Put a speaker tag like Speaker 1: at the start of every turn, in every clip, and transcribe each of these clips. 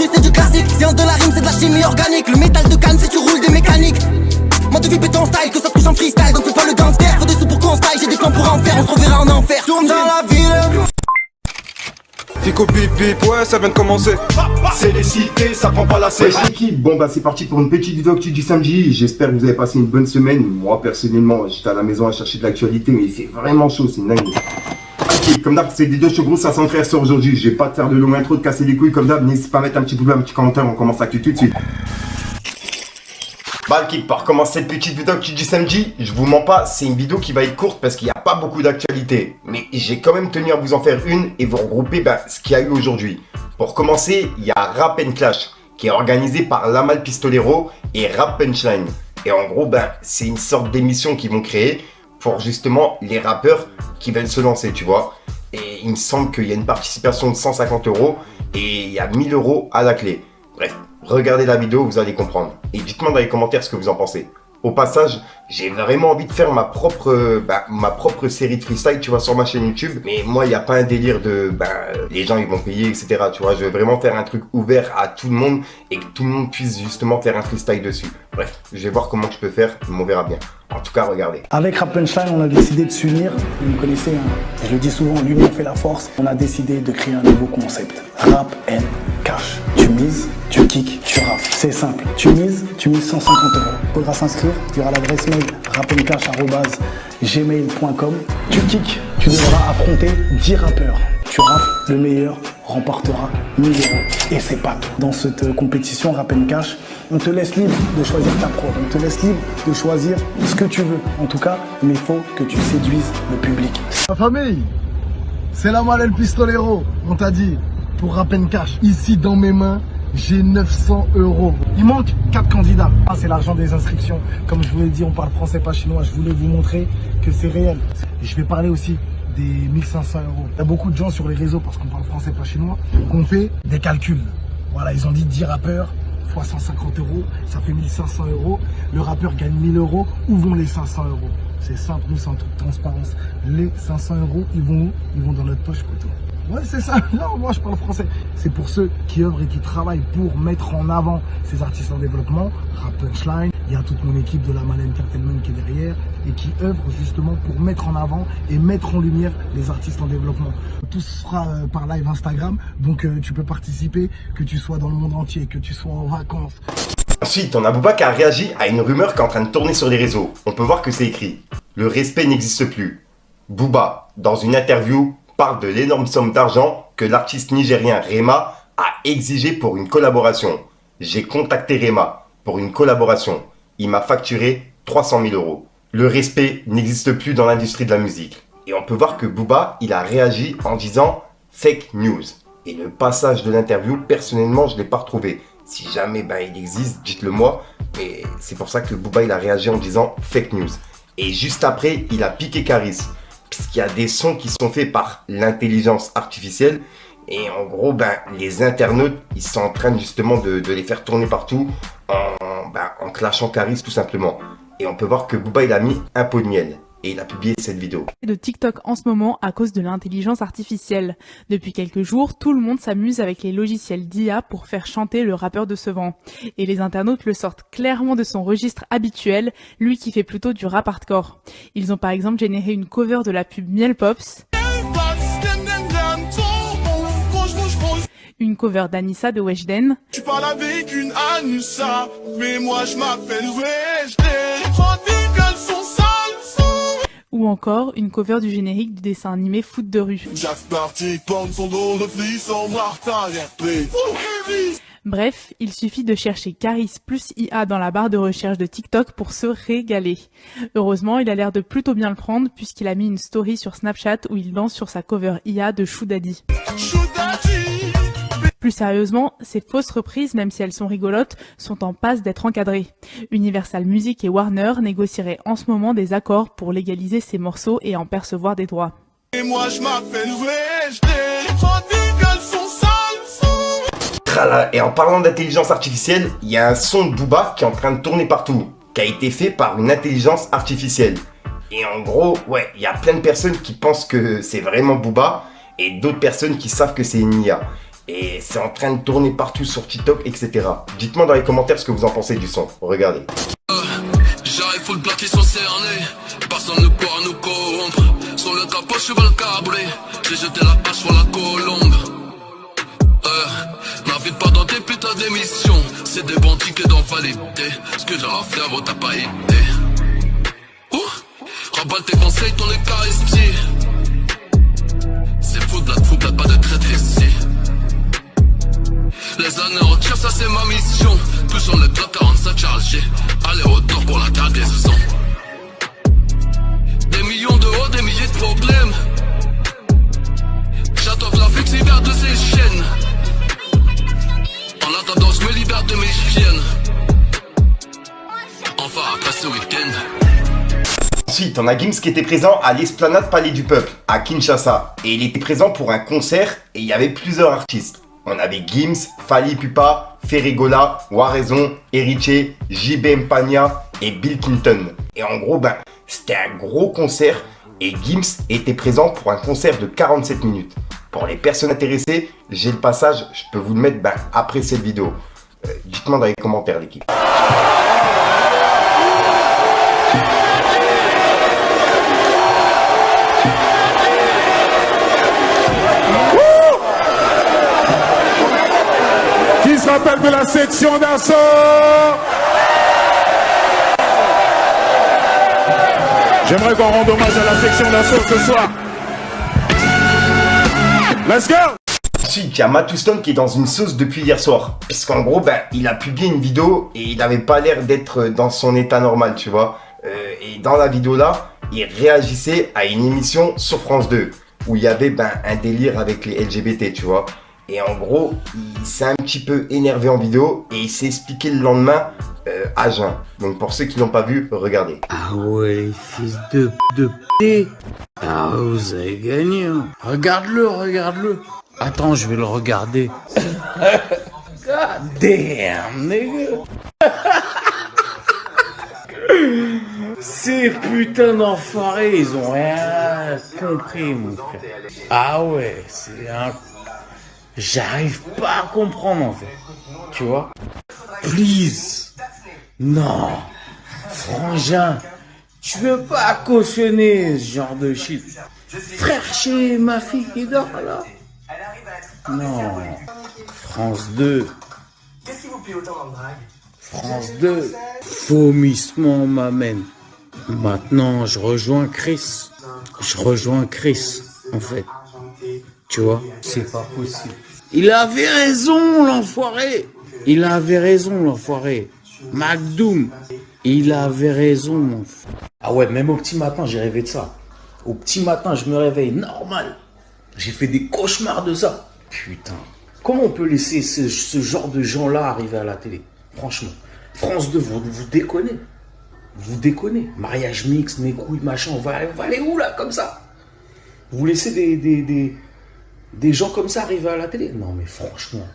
Speaker 1: cru c'est du classique. Science de la rime c'est de la chimie organique. Le métal de canne c'est tu roules des mécaniques. Mode de vie béton style, que ça touche en freestyle. Donc fais pas le gangster, faut des sous pour qu'on style. J'ai des plans pour en faire, on se reverra en enfer. Tourne dans la ville.
Speaker 2: Fico bip bip, ouais ça vient de commencer.
Speaker 3: C'est les cités, ça prend pas la série. L'équipe, bon bah c'est parti pour une petite vidéo actu du samedi. J'espère que vous avez passé une bonne semaine. Moi personnellement, j'étais à la maison à chercher de l'actualité, mais il fait vraiment chaud, c'est une dingue. Ok, comme d'hab, c'est des deux chevaux, ça s'entraîne sur aujourd'hui. Je vais pas te faire de long intro, de casser les couilles comme d'hab. N'hésite pas à mettre un petit pouce, un petit commentaire, on commence l'actu tout de suite. Bah l'équipe, pour commencer cette petite vidéo actu du samedi, je vous mens pas, c'est une vidéo qui va être courte parce qu'il n'y a pas beaucoup d'actualité. Mais j'ai quand même tenu à vous en faire une et vous regrouper ce qu'il y a eu aujourd'hui. Pour commencer, il y a Rap & Clash qui est organisé par Lamal Pistolero et Rap Punchline. Et en gros, c'est une sorte d'émission qu'ils vont créer pour justement les rappeurs qui veulent se lancer, tu vois. Et il me semble qu'il y a une participation de 150 € et il y a 1000 € à la clé. Bref, regardez la vidéo, vous allez comprendre. Et dites-moi dans les commentaires ce que vous en pensez. Au passage, j'ai vraiment envie de faire ma propre série de freestyle, tu vois, sur ma chaîne YouTube. Mais moi, il n'y a pas un délire de, les gens, ils vont payer, etc. Tu vois, je veux vraiment faire un truc ouvert à tout le monde et que tout le monde puisse justement faire un freestyle dessus. Bref, je vais voir comment je peux faire, mais on verra bien. En tout cas, regardez.
Speaker 4: Avec Rap Punchline, on a décidé de s'unir. Vous me connaissez, hein, je le dis souvent, l'union fait la force. On a décidé de créer un nouveau concept. Rap & Cash. Tu mises, tu kicks, tu rappes. C'est simple. Tu mises 150 €. Il faudra s'inscrire. Il y aura l'adresse mail rapandcash@gmail.com. Tu kicks, tu devras affronter 10 rappeurs. Tu rappes, le meilleur remportera 1000 €. Et c'est pas tout. Dans cette compétition Rap & Cash, on te laisse libre de choisir ta prod. On te laisse libre de choisir ce que tu veux. En tout cas, mais il faut que tu séduises le public.
Speaker 5: Ma famille, c'est la Lamal Pistolero, on t'a dit, pour Rap & Cash. Ici, dans mes mains, j'ai 900 €. Il manque 4 candidats. Ah, c'est l'argent des inscriptions. Comme je vous l'ai dit, on parle français, pas chinois. Je voulais vous montrer que c'est réel. Et je vais parler aussi des 1500 €. Il y a beaucoup de gens sur les réseaux, parce qu'on parle français, pas chinois, qui ont fait des calculs. Voilà, ils ont dit 10 rappeurs fois 150 €, ça fait 1500 €. Le rappeur gagne 1000 €. Où vont les 500 €? C'est simple, nous, c'est en toute transparence. Les 500 €, ils vont où? Ils vont dans notre poche, poteau. Ouais, c'est ça. Non, moi, je parle français. C'est pour ceux qui œuvrent et qui travaillent pour mettre en avant ces artistes en développement. Rap Punchline, il y a toute mon équipe de Lamal Entertainment qui est derrière et qui œuvre justement pour mettre en avant et mettre en lumière les artistes en développement. Tout sera par live Instagram, donc tu peux participer, que tu sois dans le monde entier, que tu sois en vacances.
Speaker 3: Ensuite, on a Booba qui a réagi à une rumeur qui est en train de tourner sur les réseaux. On peut voir que c'est écrit « Le respect n'existe plus ». Booba, dans une interview, parle de l'énorme somme d'argent que l'artiste nigérien Rema a exigé pour une collaboration. J'ai contacté Rema pour une collaboration. Il m'a facturé 300 000 €. Le respect n'existe plus dans l'industrie de la musique. Et on peut voir que Booba, il a réagi en disant « fake news ». Et le passage de l'interview, personnellement, je ne l'ai pas retrouvé. Si jamais il existe, dites-le moi. Et c'est pour ça que Booba, il a réagi en disant « fake news ». Et juste après, il a piqué Caris. Puisqu'il y a des sons qui sont faits par l'intelligence artificielle. Et en gros, les internautes, ils sont en train justement de les faire tourner partout en clashant Caris tout simplement. Et on peut voir que Booba, il a mis un pot de miel. Et il a publié cette vidéo.
Speaker 6: De TikTok en ce moment à cause de l'intelligence artificielle. Depuis quelques jours, tout le monde s'amuse avec les logiciels d'IA pour faire chanter le rappeur de ce vent. Et les internautes le sortent clairement de son registre habituel, lui qui fait plutôt du rap hardcore. Ils ont par exemple généré une cover de la pub Miel Pops, une cover d'Anissa de Weshden,
Speaker 7: Tu parles avec une Anissa, mais moi je m'appelle Weshden. 30 qu'elles sont sales.
Speaker 6: ou encore une cover du générique du dessin animé Foot de rue. Bref, il suffit de chercher Caris plus IA dans la barre de recherche de TikTok pour se régaler. Heureusement, il a l'air de plutôt bien le prendre puisqu'il a mis une story sur Snapchat où il danse sur sa cover IA de Chou Daddy. Plus sérieusement, ces fausses reprises, même si elles sont rigolotes, sont en passe d'être encadrées. Universal Music et Warner négocieraient en ce moment des accords pour légaliser ces morceaux et en percevoir des droits.
Speaker 7: Et moi je m'appelle Weshden. 30 qu'elles sont sales.
Speaker 3: Et en parlant d'intelligence artificielle, il y a un son de Booba qui est en train de tourner partout, qui a été fait par une intelligence artificielle. Et en gros, il y a plein de personnes qui pensent que c'est vraiment Booba et d'autres personnes qui savent que c'est une IA. Et c'est en train de tourner partout sur TikTok, etc. Dites-moi dans les commentaires ce que vous en pensez du son. Regardez.
Speaker 8: J'arrive full black, ils sont cernés. Personne ne pourra nous corrompre. Sur le capot, je vais le câbler. J'ai jeté la hache sur la colombe. N'invite pas dans tes putains d'émissions. C'est des bons tickets d'envalidité. Ce que j'ai à faire, vaut t'as pas idée. Raballe tes conseils, ton eucharistie. C'est fou de pas de traître ici. Les années entières, ça c'est ma mission. Plus on est 47 chargés. Aller-retour pour la cargaison. Des millions d'euros, des milliers de problèmes. J'attends que la vie se libère de ses chaînes. En attendant, je me libère de mes chiennes. Enfin, après ce week-end.
Speaker 3: Ensuite, on a Gims qui était présent à l'Esplanade Palais du Peuple, à Kinshasa. Et il était présent pour un concert et il y avait plusieurs artistes. On avait Gims, Fally Ipupa, Ferregola, Waraison, Eriché, JB Mpagna et Bill Clinton. Et en gros, c'était un gros concert et Gims était présent pour un concert de 47 minutes. Pour les personnes intéressées, j'ai le passage, je peux vous le mettre après cette vidéo. Dites-moi dans les commentaires, l'équipe.
Speaker 7: Qui se rappelle de la section d'assaut? J'aimerais qu'on rende hommage à la section d'assaut ce soir. Let's go!
Speaker 3: Ensuite, il y a Mattouston qui est dans une sauce depuis hier soir. Puisqu'en gros, il a publié une vidéo et il n'avait pas l'air d'être dans son état normal, tu vois. Et dans la vidéo là, il réagissait à une émission sur France 2 où il y avait un délire avec les LGBT, tu vois. Et en gros, il s'est un petit peu énervé en vidéo et il s'est expliqué le lendemain à jeun. Donc pour ceux qui l'ont pas vu, regardez.
Speaker 9: Ah ouais, fils de p***. Ah, vous avez gagné. Hein. Regarde-le. Attends, je vais le regarder. God damn, nigga. Ces putains d'enfoirés, ils ont rien compris, mon frère. Ah ouais, c'est un... J'arrive pas à comprendre, en fait. Tu vois? Please. Non. Frangin. Tu veux pas cautionner ce genre de shit. Frère, chez ma fille qui dort, là. Non. France 2. Qu'est-ce qui vous plaît autant dans le drag? France 2. Vomissement m'amène. Maintenant, je rejoins Chris, en fait. Tu vois, c'est pas possible. Il avait raison, l'enfoiré. McDoom, il avait raison, mon frère. Ah ouais, même au petit matin, j'ai rêvé de ça. Au petit matin, je me réveille normal. J'ai fait des cauchemars de ça. Putain. Comment on peut laisser ce genre de gens-là arriver à la télé? Franchement. France 2, vous déconnez. Vous déconnez. Mariage mix, mes couilles, machin. On va aller où, là, comme ça? Vous laissez des gens comme ça arriver à la télé? Non, mais franchement.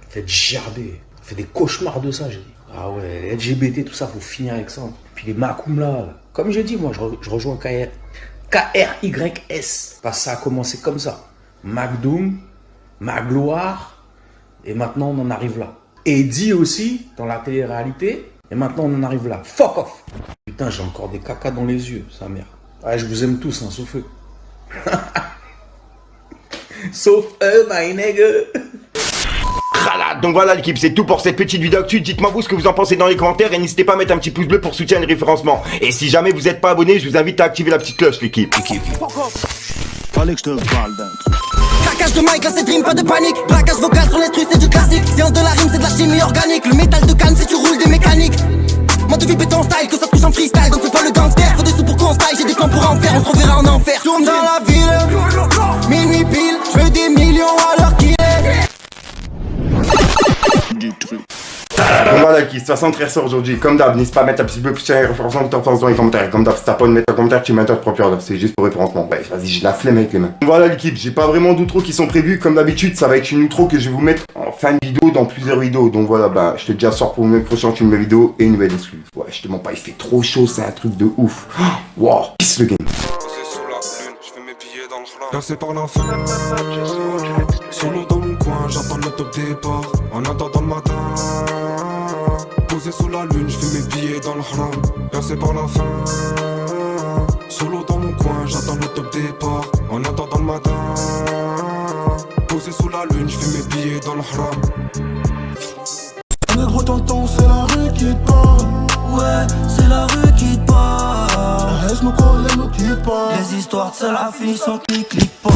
Speaker 9: Faites gerber. Faites des cauchemars de ça, j'ai dit. Ah ouais, LGBT, tout ça, faut finir avec ça. Puis les Macoum là, comme j'ai dit, moi, je rejoins KRYS. Parce que ça a commencé comme ça. McDoom, Magloire, et maintenant on en arrive là. Eddie aussi, dans la télé-réalité, et maintenant on en arrive là. Fuck off! Putain, j'ai encore des caca dans les yeux, sa mère. Ouais, je vous aime tous, hein, sauf eux. Sauf eux, my nigga.
Speaker 3: Donc voilà l'équipe, c'est tout pour cette petite vidéo actu. Dites-moi vous ce que vous en pensez dans les commentaires et n'hésitez pas à mettre un petit pouce bleu pour soutenir le référencement. Et si jamais vous n'êtes pas abonné, je vous invite à activer la petite cloche l'équipe.
Speaker 10: Fallait que je te parle d'un truc.
Speaker 1: Craquage de mic, là c'est dream, pas de panique. Braquage vocal sur l'instru, c'est du classique. Science de la rime, c'est de la chimie organique. Le métal de canne, si tu roules des mécaniques. Moi de vie béton style, que ça touche en freestyle. Donc fais pas le gangster, faut des sous pour qu'on style. J'ai des plans pour en faire, on se reverra en enfer. Tourne dans la ville, minuit pile. Je veux des millions à l'heure qu'il est.
Speaker 3: Donc voilà qui, 73 sort aujourd'hui. Comme d'hab, n'hésite pas à mettre un petit peu plus de référencement que t'en penses dans les commentaires. Comme d'hab, si t'as pas de mettre un commentaire, tu mets un propre, c'est juste pour référencement. Ouais, vas-y, j'ai la flemme avec les mains. Voilà l'équipe, j'ai pas vraiment d'outro qui sont prévus. Comme d'habitude, ça va être une outro que je vais vous mettre en fin de vidéo dans plusieurs vidéos. Donc voilà, je te dis à soir pour une prochaine une nouvelle vidéo et une nouvelle exclue. Ouais, je te mens pas, il fait trop chaud, c'est un truc de ouf. Wow, peace le game.
Speaker 2: Passé par la fin, solo dans mon j'attends le top départ. En attendant le matin, posé sous la lune, j'fais mes billets dans le haram. Percé par la faim, solo dans mon coin, j'attends le top départ. En attendant le matin, posé sous la lune, j'fais mes billets dans le haram.
Speaker 10: Négro, tonton, c'est la rue qui te parle.
Speaker 1: Ouais, c'est la rue qui te parle.
Speaker 10: Laisse nous coller, nous quitte pas.
Speaker 1: Les histoires de Salafi sont clic clic pas.